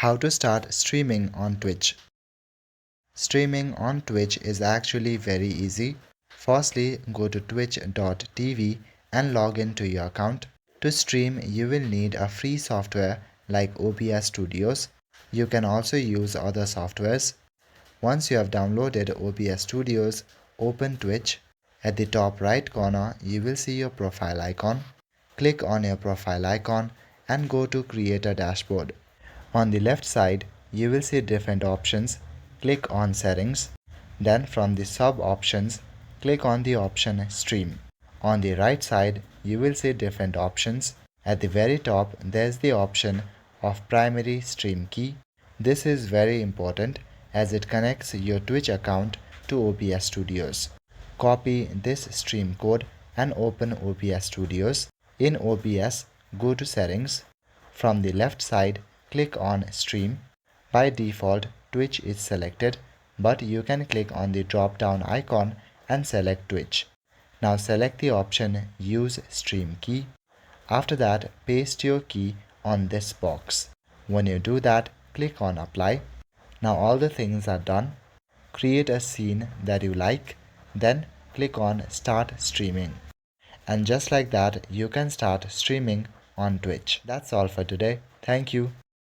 How to start streaming on Twitch. Streaming on Twitch is actually very easy. Firstly, go to twitch.tv and log into your account. To stream, you will need a free software like OBS Studios. You can also use other softwares. Once you have downloaded OBS Studios, open Twitch. At the top right corner, you will see your profile icon. Click on your profile icon and go to Creator Dashboard. On the left side, you will see different options. Click on Settings. Then from the sub options, click on the option Stream. On the right side, you will see different options. At the very top, there's the option of Primary Stream Key. This is very important as it connects your Twitch account to OBS Studios. Copy this stream code and open OBS Studios. In OBS, go to Settings. From the left side, click on Stream. By default, Twitch is selected, but you can click on the drop-down icon and select Twitch. Now select the option Use Stream Key. After that, paste your key on this box. When you do that, click on Apply. Now all the things are done. Create a scene that you like, then click on Start Streaming. And just like that, you can start streaming on Twitch. That's all for today. Thank you.